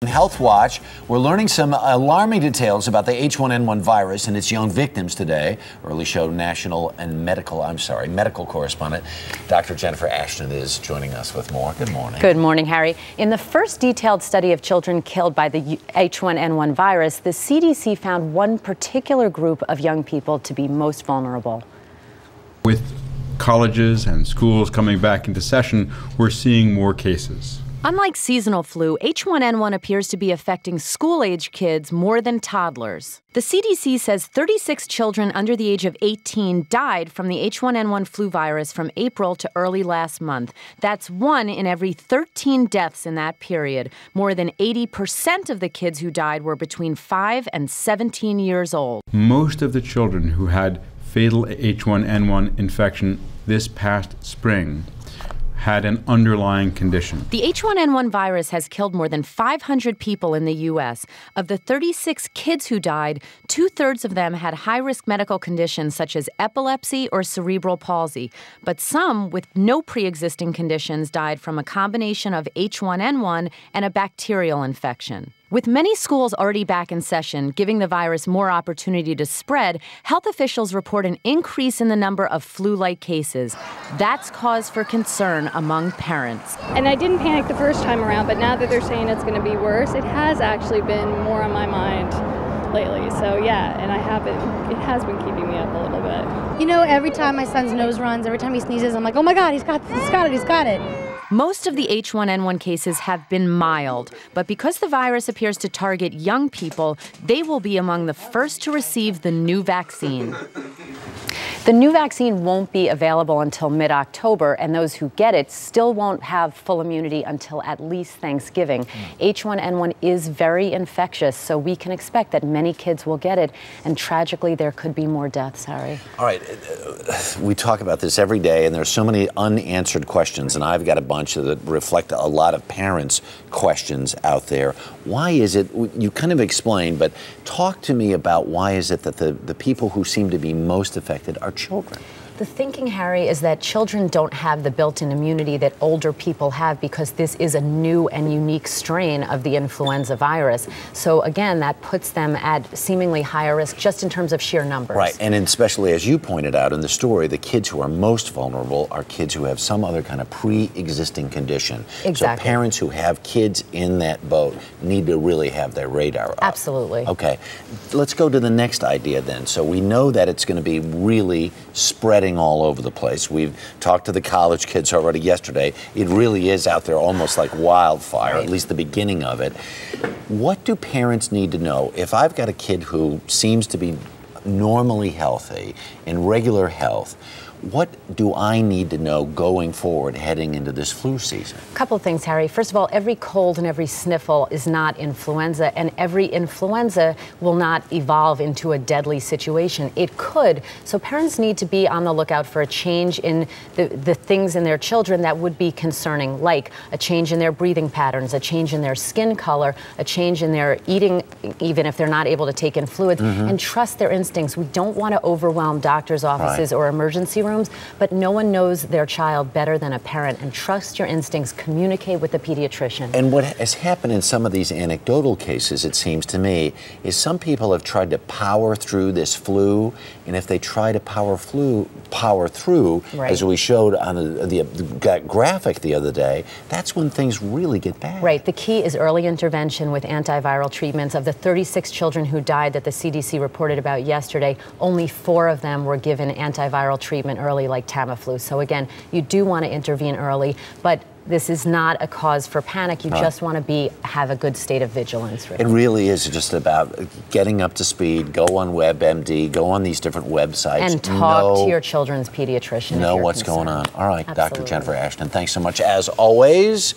Health Watch, we're learning some alarming details about the H1N1 virus and its young victims today. Early Show national and medical correspondent Dr. Jennifer Ashton is joining us with more. Good morning. Good morning, Harry. In the first detailed study of children killed by the H1N1 virus, the CDC found one particular group of young people to be most vulnerable. With colleges and schools coming back into session, we're seeing more cases. Unlike seasonal flu, H1N1 appears to be affecting school-age kids more than toddlers. The CDC says 36 children under the age of 18 died from the H1N1 flu virus from April to early last month. That's 1 in every 13 deaths in that period. More than 80% of the kids who died were between 5 and 17 years old. Most of the children who had fatal H1N1 infection this past spring had an underlying condition. The H1N1 virus has killed more than 500 people in the U.S. Of the 36 kids who died, 2/3 of them had high-risk medical conditions such as epilepsy or cerebral palsy. But some with no pre-existing conditions died from a combination of H1N1 and a bacterial infection. With many schools already back in session, giving the virus more opportunity to spread, health officials report an increase in the number of flu-like cases. That's cause for concern among parents. And I didn't panic the first time around, but now that they're saying it's going to be worse, it has actually been more on my mind lately. So yeah, and it has been keeping me up a little bit. You know, every time my son's nose runs, every time he sneezes, I'm like, oh my God, he's got it. Most of the H1N1 cases have been mild, but because the virus appears to target young people, they will be among the first to receive the new vaccine. The new vaccine won't be available until mid-October, and those who get it still won't have full immunity until at least Thanksgiving. H1N1 is very infectious, so we can expect that many kids will get it, and tragically there could be more deaths, Harry. All right, we talk about this every day, and there's so many unanswered questions, and I've got a bunch that reflect a lot of parents' questions out there. Why is it, you kind of explained, but talk to me about why is it that the people who seem to be most affected are children? The thinking, Harry, is that children don't have the built-in immunity that older people have because this is a new and unique strain of the influenza virus. So again, that puts them at seemingly higher risk just in terms of sheer numbers. Right, and especially as you pointed out in the story, the kids who are most vulnerable are kids who have some other kind of pre-existing condition. Exactly. So parents who have kids in that boat need to really have their radar up. Absolutely. Okay, let's go to the next idea then. So we know that it's going to be really spreading all over the place. We've talked to the college kids already yesterday. It really is out there almost like wildfire, at least the beginning of it. What do parents need to know? If I've got a kid who seems to be normally healthy, in regular health, what do I need to know going forward heading into this flu season? A couple of things, Harry. First of all, every cold and every sniffle is not influenza, and every influenza will not evolve into a deadly situation. It could. So parents need to be on the lookout for a change in the things in their children that would be concerning, like a change in their breathing patterns, a change in their skin color, a change in their eating, even if they're not able to take in fluids, and trust their instincts. We don't want to overwhelm doctors' offices or emergency rooms, but no one knows their child better than a parent, and trust your instincts. Communicate with the pediatrician. And what has happened in some of these anecdotal cases, it seems to me, is some people have tried to power through this flu, and if they try to power through, as we showed on the graphic the other day, that's when things really get bad. Right. The key is early intervention with antiviral treatments. Of the 36 children who died that the CDC reported about yesterday, only 4 of them were given antiviral treatment early, like Tamiflu. So again, you do want to intervene early, but this is not a cause for panic. You just want to have a good state of vigilance. Really. It really is just about getting up to speed, go on WebMD, go on these different websites. And talk to your children's pediatrician. Know what's going on. All right, Absolutely. Dr. Jennifer Ashton, thanks so much as always.